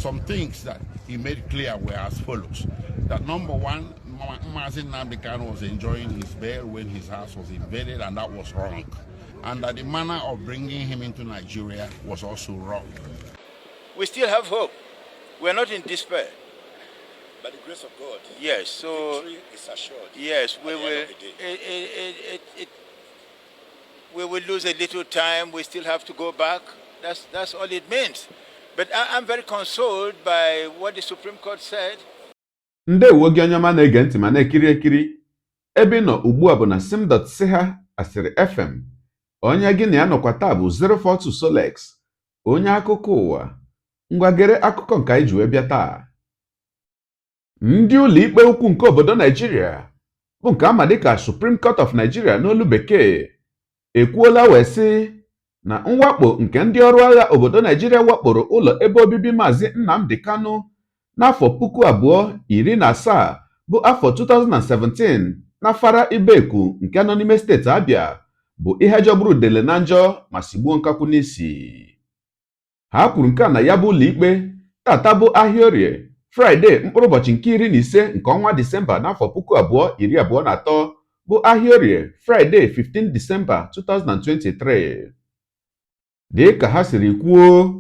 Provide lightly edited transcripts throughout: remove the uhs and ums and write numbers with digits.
some things that he made clear were as follows. That number one, Mazi Nnamdi Kanu was enjoying his bail when his house was invaded, and that was wrong. And that the manner of bringing him into Nigeria was also wrong. We still have hope. We're not in despair. By the grace of God. Yes, so victory is assured. Yes, we will. We will lose a little time. We still have to go back. That's all it means. But I'm very consoled by what the Supreme Court said. Ndewo gị onye ọma na-ege ntị ma na-ekiri ekiri. Ebe ị nọ ugbu a bụ na sim.ch asịrị FM. Onye gị na ya nọkwa taa bụ 042 Solex. Onye akụkọ ụwa. Ngwagere akụkọ nke anyị ji wee bịa taa. Ndị ụlọikpe ukwu nke obodo Nigeria bụ nke ama dịka Supreme Court of Nigeria n'olu bekee ekwuola wee sị na mwakpo nke ndị ọrụ agha obodo Nigeria wakporo ụlọ ebe obibi Mazi Nnamdi Kanu n'afọ 2017 bụ afọ 2017 na Fara Ibeku nke nọ n'ime steeti Abia bụ ihe jọgburu udele na njọ ma sigbuo nkakwu n'isi. Ha kwuru nke a na ya bụ ụlọikpe tata bụ Ahịaorie Fraịde mkpụrụ ụbọchị nke 15 nke ọnwa Disemba n'afọ 2023 bụ Ahịaorie Fraịde 15 Disemba 2023. Dịka ha siri kwuo,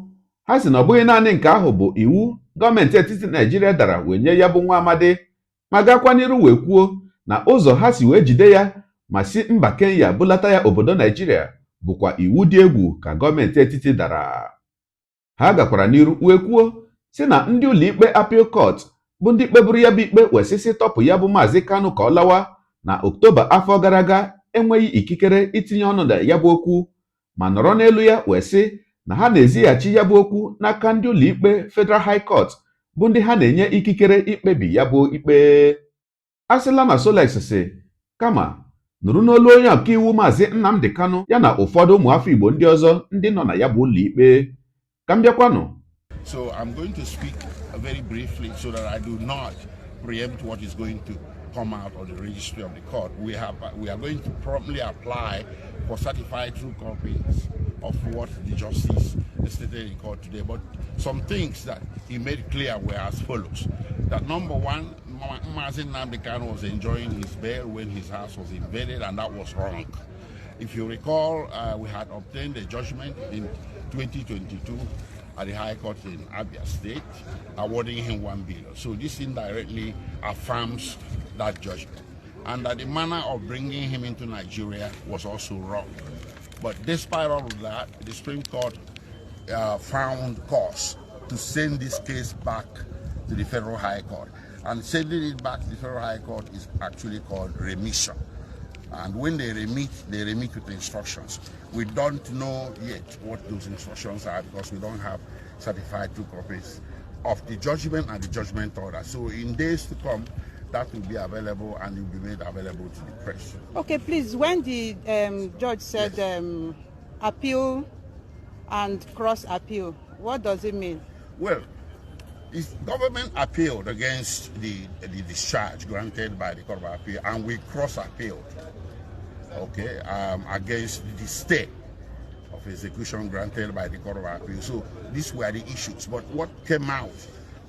ha si na ọ bụghị naanị nke ahụ bụ iwu gọọmenti etiti Naịjirịa dara wee nye ya bụ nwa amadi, ma gakwa n'iru wee kwuo na ụzọ ha si wee jide ya ma si mba Kenya bulata ya obodo Naịjirịa bụkwa iwu dị egwu ka gọọmenti etiti dara. Ha gakwara n'iru wee kwuo si na ndị ụlọikpe Appeal Court bụ ndị kpeburu ya bụ ikpe wesịsị tọpụ ya bụ Maazị Kanu ka ọ lawa na Oktoba afọ gara aga enweghị ikikere itinye ọnụ na ya bụ okwu ma nọrọ n'elu ya wee sị na ha na-ezighachi ya bụ okwu n'aka ndị ụlọikpe Federal High Court bụ ndị ha na-enye ikikere ikpebi ya bụ ikpe. Asịla na Solex sị kama nụrụ n'olu onye ọkaiwu Maazị Nnamdi Kanu ya na ụfọdụ ụmụafọ Igbo ndị ọzọ ndị nọ na ya bụ ụlọikpe. Ka m bịakwanụ. So I'm going to speak very briefly so that I do not preempt what is going to come out of the registry of the court. We are going to promptly apply for certified true copies of what the justice stated in court today. But some things that he made clear were as follows. That number one, Mazi Nnamdi Kanu was enjoying his bail when his house was invaded, and that was wrong. If you recall, we had obtained a judgment in 2022 at the High Court in Abia State, awarding him $1 billion. So this indirectly affirms that judgment. And that the manner of bringing him into Nigeria was also wrong. But despite all of that, the Supreme Court found cause to send this case back to the Federal High Court. And sending it back to the Federal High Court is actually called remission. And when they remit with instructions. We don't know yet what those instructions are because we don't have certified true copies of the judgment and the judgment order. So in days to come, that will be available and will be made available to the press. Okay, please, when the judge said yes, appeal and cross appeal, what does it mean? Well, the government appealed against the discharge granted by the Court of Appeal, and we cross appealed, okay, against the stay of execution granted by the Court of Appeal. So these were the issues. But what came out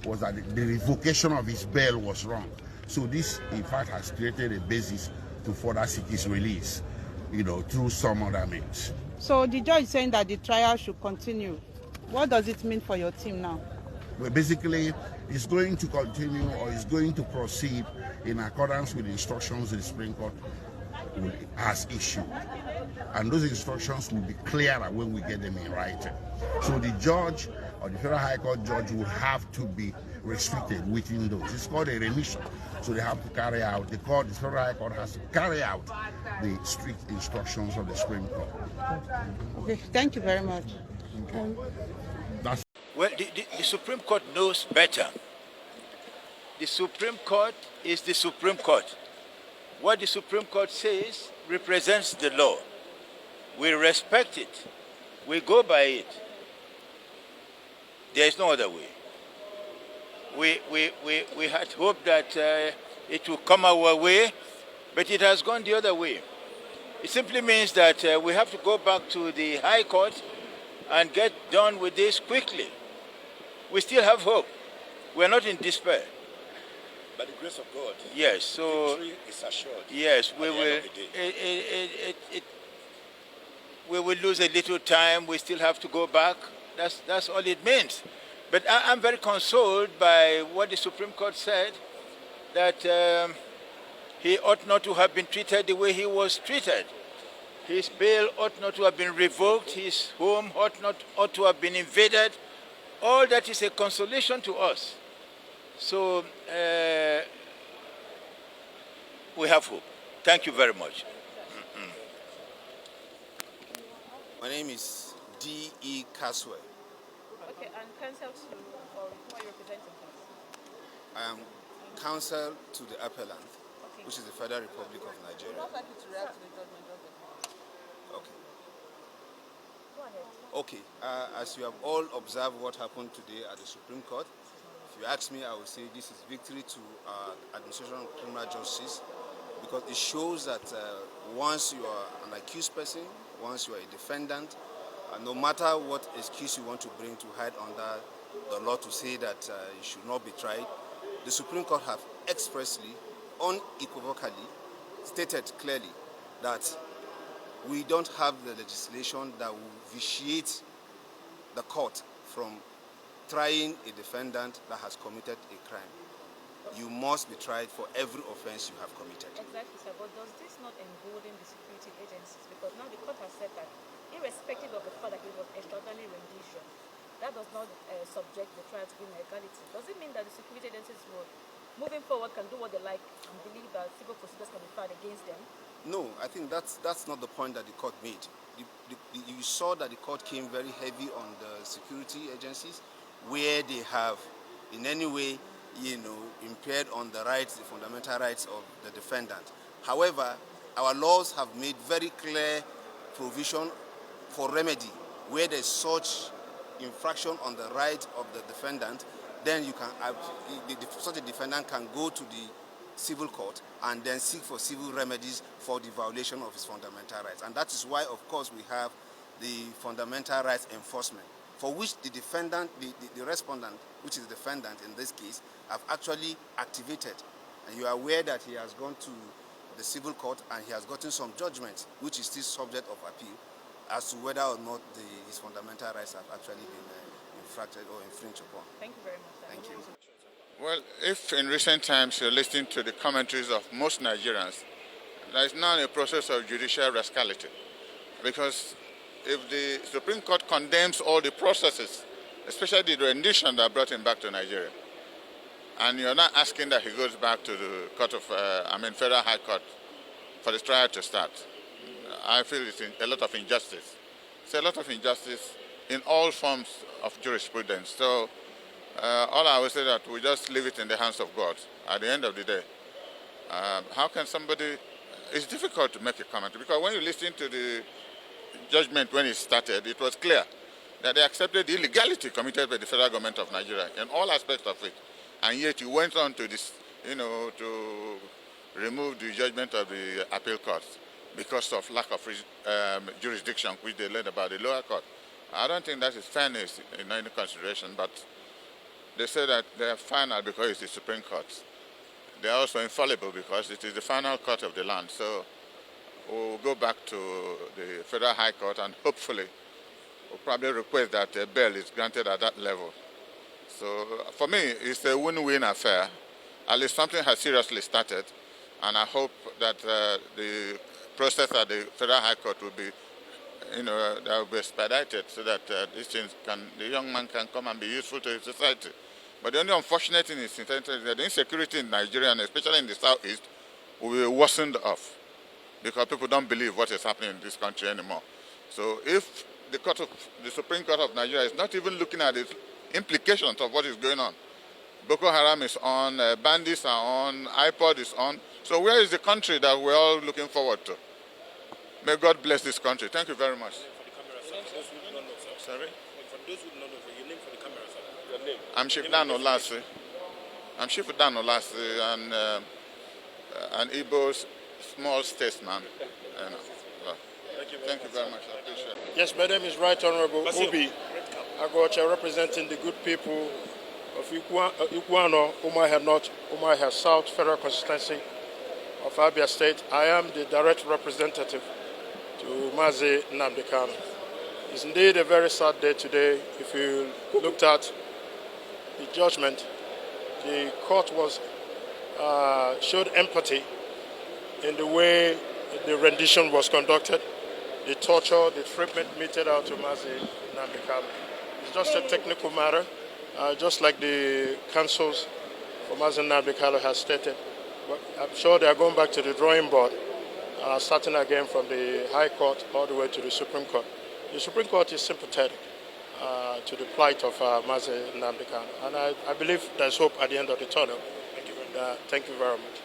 was that the revocation of his bail was wrong. So this, in fact, has created a basis to further seek his release, through some other means. So the judge is saying that the trial should continue. What does it mean for your team now? Well, basically, it's going to continue or it's going to proceed in accordance with the instructions the Supreme Court has issued. And those instructions will be clearer when we get them in writing. So the judge or the Federal High Court judge will have to be restricted within those. It's called a remission. So they have to carry out, the Federal High Court has to carry out the strict instructions of the Supreme Court. Okay, thank you very much. Okay. Well, the Supreme Court knows better. The Supreme Court is the Supreme Court. What the Supreme Court says represents the law. We respect it. We go by it. There is no other way. We had hoped that it would come our way, but it has gone the other way. It simply means that we have to go back to the High Court and get done with this quickly. we still have hope. We're not in despair. By the grace of God, Yes, so victory is assured. yes, we at the will. end of the day. We will lose a little time. We still have to go back. That's all it means. But I'm very consoled by what the Supreme Court said, that he ought not to have been treated the way he was treated. His bail ought not to have been revoked. His home ought to have been invaded. All that is a consolation to us. So we have hope. Thank you very much. My name is D.E. Caswell. Okay, and counsel to, or who are you representing, please? I am counsel to the appellant, Okay. which is the Federal Republic of We'd Nigeria. not like you to react to the judgment of the court. Okay. Go ahead. Okay. As you have all observed what happened today at the Supreme Court, if you ask me, I would say this is victory to administration of criminal justice, because it shows that once you are an accused person, once you are a defendant, no matter what excuse you want to bring to hide under the law to say that you should not be tried, the Supreme Court have expressly, unequivocally stated clearly that we don't have the legislation that will vitiate the court from trying a defendant that has committed a crime. You must be tried for every offense you have committed. Exactly, sir. But does this not embolden the security agencies? Because now the court has said that, irrespective of the fact that it was extraordinary rendition, that does not subject the trial to illegality. Does it mean that the security agencies will, moving forward, can do what they like and believe that civil procedures can be filed against them? No, I think that's not the point that the court made. You saw that the court came very heavy on the security agencies, where they have in any way, impaired on the rights, the fundamental rights of the defendant. However, our laws have made very clear provision for remedy. Where there's such infraction on the right of the defendant, then you can such a defendant can go to the civil court and then seek for civil remedies for the violation of his fundamental rights. And that is why, of course, we have the fundamental rights enforcement, for which the defendant, the respondent, which is the defendant in this case, have actually activated. And you are aware that he has gone to the civil court and he has gotten some judgments, which is still subject of appeal, as to whether or not his fundamental rights have actually been infracted or infringed upon. Thank you very much, sir. Thank you. Well, if in recent times you're listening to the commentaries of most Nigerians, there is now a process of judicial rascality. Because if the Supreme Court condemns all the processes, especially the rendition that brought him back to Nigeria, and you're not asking that he goes back to the Federal High Court for the trial to start, I feel it's a lot of injustice. It's a lot of injustice in all forms of jurisprudence. So all I will say that we just leave it in the hands of God at the end of the day. How can somebody, it's difficult to make a comment, because when you listen to the judgment when it started, it was clear that they accepted the illegality committed by the federal government of Nigeria in all aspects of it. And yet you went on to this, to remove the judgment of the appeal courts because of lack of jurisdiction, which they learned about the lower court. I don't think that is fairness in any consideration, but they say that they are final because it's the Supreme Court. They are also infallible because it is the final court of the land. So we'll go back to the Federal High Court and hopefully we'll probably request that a bail is granted at that level. So for me, it's a win-win affair. At least something has seriously started, and I hope that the process at the Federal High Court will be, that will be expedited so that the young man can come and be useful to society. But the only unfortunate thing is that the insecurity in Nigeria, and especially in the southeast, will be worsened off because people don't believe what is happening in this country anymore. So if the Supreme Court of Nigeria is not even looking at the implications of what is going on, Boko Haram is on, bandits are on, IPOD is on. So where is the country that we're all looking forward to? May God bless this country. Thank you very much. Sorry? For those who do not know, your name for the camera, sir. Your name. I'm Chief Dan Olasi. I'm Chief Dan Olasi, and an Igbo small statesman. Thank you very much. I appreciate it. Yes, my name is Right Honorable Basil. Obi Agocha, representing the good people of Iguano, Umuahia North, Umuahia South Federal Constituency of Abia State. I am the direct representative to Mazi Nnamdi Kanu. It's indeed a very sad day today. If you looked at the judgment, the court showed empathy in the way the rendition was conducted, the torture, the treatment meted out to Mazi Nnamdi Kanu. It's just a technical matter, just like the counsels for Mazi Nnamdi Kanu has stated. But I'm sure they are going back to the drawing board, starting again from the High Court all the way to the Supreme Court. The Supreme Court is sympathetic to the plight of Mazi Nnamdi Kanu, and I believe there's hope at the end of the tunnel. Thank you very much.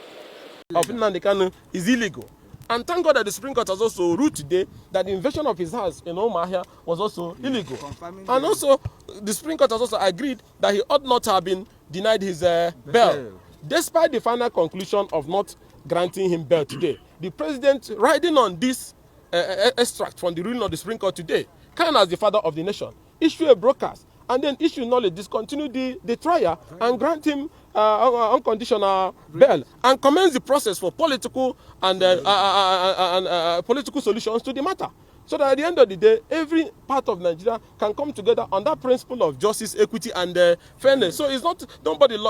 Of Nnamdi Kanu is illegal. And thank God that the Supreme Court has also ruled today that the invasion of his house in Umuahia was also illegal. And also, the Supreme Court has also agreed that he ought not have been denied his bail. Despite the final conclusion of not granting him bail today, the president, riding on this extract from the ruling of the Supreme Court today, can, as the father of the nation, issue a broadcast and then issue knowledge, discontinue the trial and grant him unconditional bail and commence the process for political and political solutions to the matter. So that at the end of the day, every part of Nigeria can come together on that principle of justice, equity, and fairness. So it's not,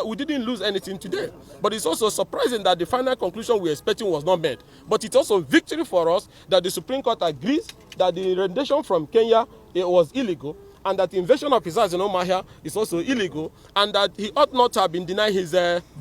we didn't lose anything today. But it's also surprising that the final conclusion we were expecting was not met. But it's also victory for us that the Supreme Court agrees that the rendition from Kenya, it was illegal, and that the invasion of his house in Umuahia is also illegal, and that he ought not to have been denied his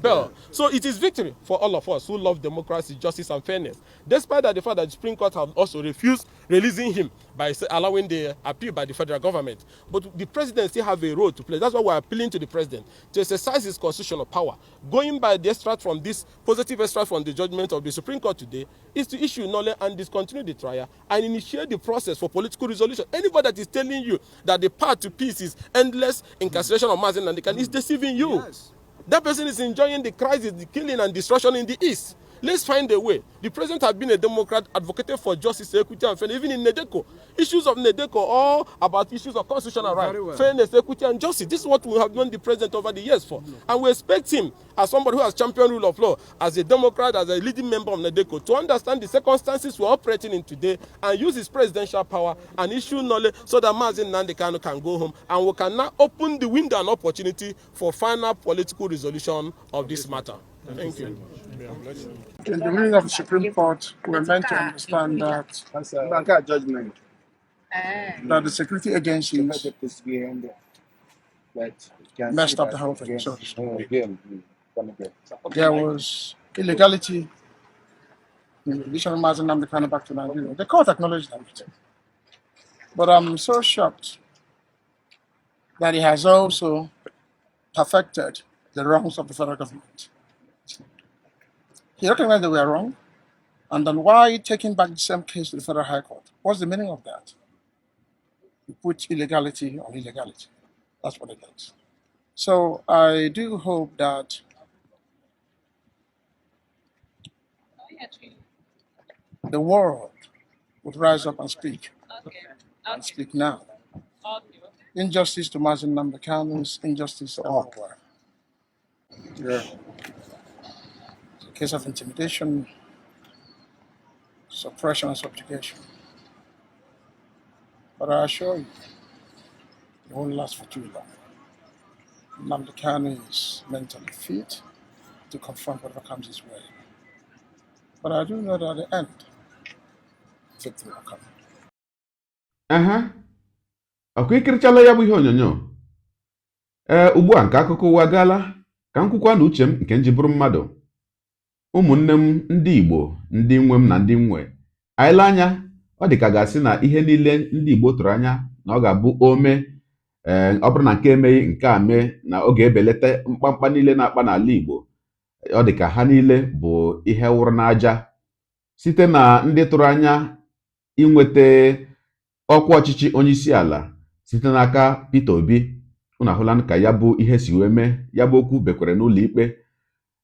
bail. So it is victory for all of us who love democracy, justice, and fairness, despite that the fact that the Supreme Court have also refused releasing him by allowing the appeal by the federal government. But the president still have a role to play. That's why we're appealing to the president to exercise his constitutional power. Going by the extract from this positive extract from the judgment of the Supreme Court today is to issue knowledge and discontinue the trial and initiate the process for political resolution. Anybody that is telling you that the path to peace is endless incarceration of Mazi Nnamdi Kanu is deceiving you. Yes. That person is enjoying the crisis, the killing and destruction in the East. Let's find a way. The president has been a Democrat, advocated for justice, equity, and fairness. Even in NEDECO, issues of NEDECO all about issues of constitutional rights, fairness, equity, and justice. This is what we have known the president over the years for. And we expect him, as somebody who has championed rule of law, as a Democrat, as a leading member of NEDECO, to understand the circumstances we're operating in today and use his presidential power and issue knowledge so that Mazi Nnamdi Kanu can go home and we can now open the window and opportunity for final political resolution of this matter. Thank you. In the ruling of the Supreme Court, we're meant to understand that the security agencies messed up the whole thing. So there was illegality in the addition of Mazi Nnamdi Kanu back to Nigeria. The court acknowledged everything. But I'm so shocked that he has also perfected the wrongs of the federal government. He recognized that we are wrong, and then why taking back the same case to the Federal High Court? What's the meaning of that? You put illegality on illegality. That's what it is. So I do hope that the world would rise up and speak, and speak now. Injustice to Mazi Nnamdi Kanu is injustice everywhere. Yeah. Case of intimidation, suppression, and subjugation. But I assure you, it won't last for too long. Nnamdi Kanu is mentally fit to confront whatever comes his way. But I do know that at the end, victory will come. Ọkwa ikirichala ya bụ ihe onyonyo. Ugbu a nke akụkọ ụwa gaala ka m kwukwa na uche m nke nji bụrụ mmadụ. Ụmụnne m ndị Igbo, ndị nwe m na ndị nwe, anyị lee anya ọ dị ka ga-asị na ihe niile ndị Igbo tụrụ anya na ọ ga-abụ ome ọ bụrụ na nke emeghị nke a mee na ọ ga-ebelata mkpamkpa niile na-akpa n'ala Igbo. Ọ dị ka ha niile bụ ihe wụrụ n'aja site na ndị tụrụ anya inweta ọkwa ọchịchị onye isi ala site n'aka Peter Obi. Unu ahụla ka ya bụ ihe si wee mee, ya bụ okwu bekwere n'ụlọ ikpe.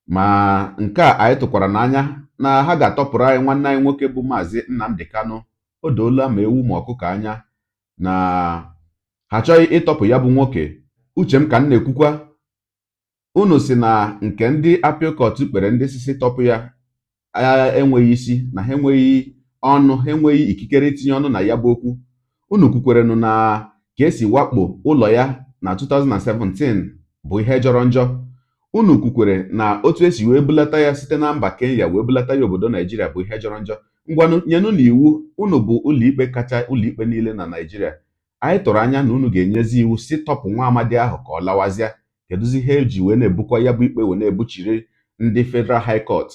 Ma nke a anyị tụkwara n'anya na ha ga-atọpụrụ anyị nwanne anyị nwoke bụ Mazi Nnamdi Kanu. O doola ma ewu ma ọkụkọ anya na ha achọghị ịtọpụ ya bụ nwoke. Uche m ka m na-ekwukwa, unu si na nke ndị appeal court kpere ndị sisi tọpụ ya enweghị isi, na ha enweghị ọnụ, ha enweghị ikikere itinye ọnụ na ya bụ okwu. Unu kwukwerenụ na ka esi wakpo ụlọ ya na 2017 bụ ihe jọrọ njọ. Unu kwukwere na otu esi wee bulata ya site na mba Kenya wee bulata ya obodo Naijiria bụ ihe jọrọ njọ. Ngwanụ nyenụ na iwu, unu bụ ụlọikpe kacha ụlọikpe niile na Naijiria. Anyị tụrụ anya na unu ga-enyezi iwu si tọpụ nwa amadi ahụ ka ọ lawazịa. Kedụzi ihe eji wee na-ebukọ ya bụ ikpe wee na-ebuchiri ndị Federal High Court?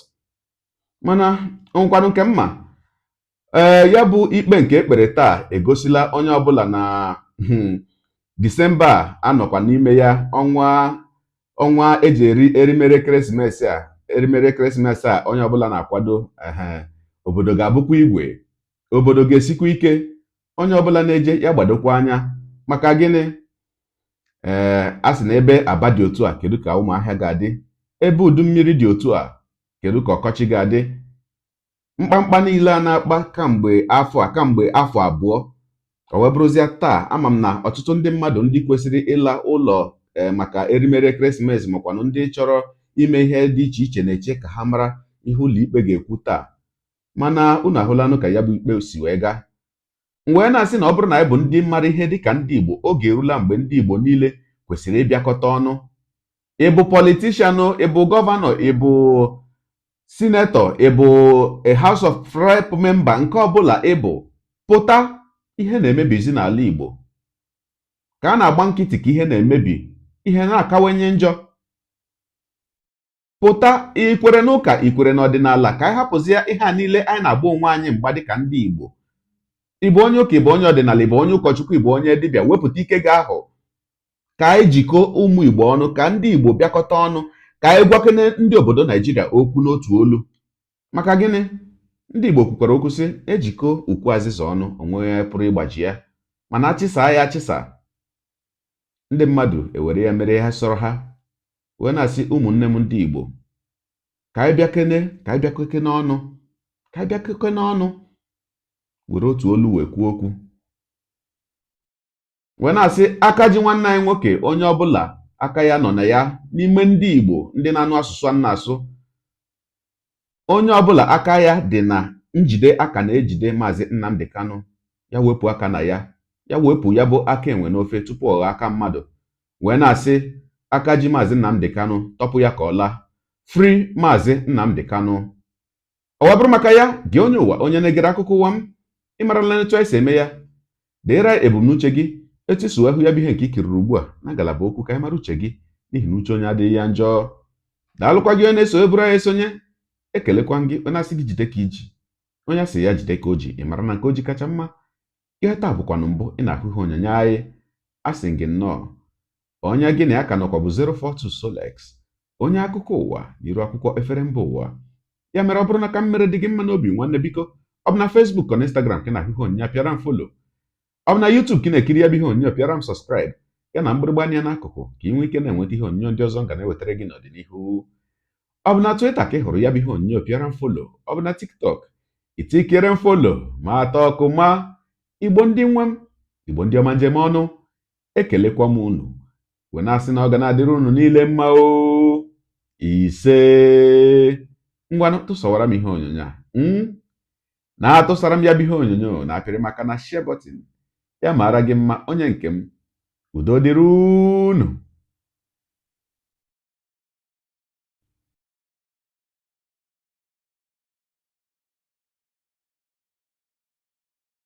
Mana nkwanụ nke mma, ya bụ ikpe nke ekpere taa egosila onye ọbụla na Disemba a anọkwa n'ime ya, ọnwa eji erimere ekeresimesi a onye ọbụla na-akwado. Obodo ga-abụkwa igwe, obodo ga-esikwa ike, onye ọbụla na-eje ya gbadokwa anya. Maka gịnị? A sị na ebe Aba dị otu a, kedu ka Ụmụahịa ga-adị? Ebe udu mmiri dị otu a, kedu ka ọkọchị ga-adị? Mkpamkpa niile a na-akpa kamgbe afọ abụọ, o wee bụrụzia taa. Ama m na ọtụtụ ndị mmadụ ndị kwesịrị ịla ụlọ maka erimere ekeresimesi makwanụ ndị chọrọ ime ihe dị iche iche na-eche ka ha mara ihe ụlọikpe ga-ekwu taa. Mana unu ahụlanụ ka ya bụ ikpe si wee gaa. M wee na-asị na ọ bụrụ na anyị bụ ndị mara ihe dịka ndị Igbo, oge erula mgbe ndị Igbo niile kwesịrị ịbịakọta ọnụ. Ịbụ politishanụ, ịbụ gọvanọ, ịbụ sinetọ, ịbụ a House of Rep member, nke ọbụla ịbụ, pụta. Ihe na-emebizi n'ala Igbo, ka a na-agba nkịtị ka ihe na-emebi, ihe na-akawanye njọ. Pụta, ikwere n'ụka, ikwere n'ọdịnala, ka anyị hapụzie ihe a niile anyị na-agba onwe anyị mgba dịka ndị Igbo. Ịbụ onye ụka, ịbụ onye ọdịnala, ịbụ onye ụkọchukwu, ịbụ onye dibịa, wepụta ike gị ahụ ka anyị jikọọ ụmụ Igbo ọnụ, ka ndị Igbo bịakọta ọnụ, ka anyị gwakene ndị obodo Naijiria okwu n'otu olu. Maka gịnị? Ndị Igbo kwukwara okwu sị, ejikọ ukwu azịza ọnụ, onwe pụrụ ịgbaji ya. Mana achịsa ya achịsa, ndị mmadụ ewere ya mere ha sọrọ ha. Wee na-asị ụmụnne m ndị Igbo, ka anyị bịakọkene ọnụ, were otu olu wee kwuo okwu. Wee na-asị aka ji nwanne anyị nwoke, onye ọbụla aka ya nọ na ya n'ime ndị Igbo ndị na-anụ asụsụ a na-asụ, onye ọbụla aka ya dị na njide aka na-ejide Mazi Nnamdi Kanu, ya wepụ aka na ya, ya wepụ ya bụ aka enwe n'ofe tupu ọ ghọọ aka mmadụ. Wee na-asị aka ji Mazi Nnamdi Kanu, tọpụ ya ka ọ laa. Free Mazi Nnamdi Kanu. Ọ wee bụrụ maka ya, gị onye ụwa, onye na-egere akụkọ ụwa m, ịmarala etu anyị si eme ya. Deere ebumnuche gị, etu isi wee hụ ya bụ ihe nke ikiriri ugbu a na ngalaba okwu, ka anyị mara uche gị, n'ihi na uche onye adịghị ya njọ. Daalụkwa gị onye na-eso eburu anyị esonye. Ekelekwa gị onye asị gị jide ka iji, onye asị ya jide ka o ji, ị mara na nke o ji kacha mma. Ihe taa bụkwanụ mbụ ị na-ahụ ihe onyonyo anyị. Asị gị nnọọ, onye gị na ya ka nọkwa bụ 042 Solex, onye akụkọ ụwa n'iru akwụkwọ efere mba ụwa. Ya mere, ọ bụrụ na ka m mere dị gị mma n'obi, nwanne, biko, ọ bụ na Facebook na Instagram ka ị na-ahụ ihe onyonyo, pịara m folo. Ọ bụ na YouTube ka ị na-ekiri ya bụ ihe onyonyo, pịara m sọskraịb, ya na mgbịrịgba anya n'akụkụ, ka ị nwee ike na-enweta ihe onyonyo ndị ọzọ nga na-ewetara gị n'ọdịnihu. Ọ bụ na Twitter ka ị hụrụ ya bụ ihe onyonyo, pịara m folo. Ọ bụ na TikTok, itikere m folo ma atọ ọkụ ma Igbo ndị nwe m, Igbo ndị ọma njem ọnụ, ekelekwa m unu. Wee na-asị na ọ ga na-adịrị unu niile mma o. Ise. Ngwanụ tụsawara m ihe onyonyo a. Na-atụsara m ya bụ ihe onyonyo na-apịrị maka na share button ya mara gị mma, onye nke m. Udo dịrị unu.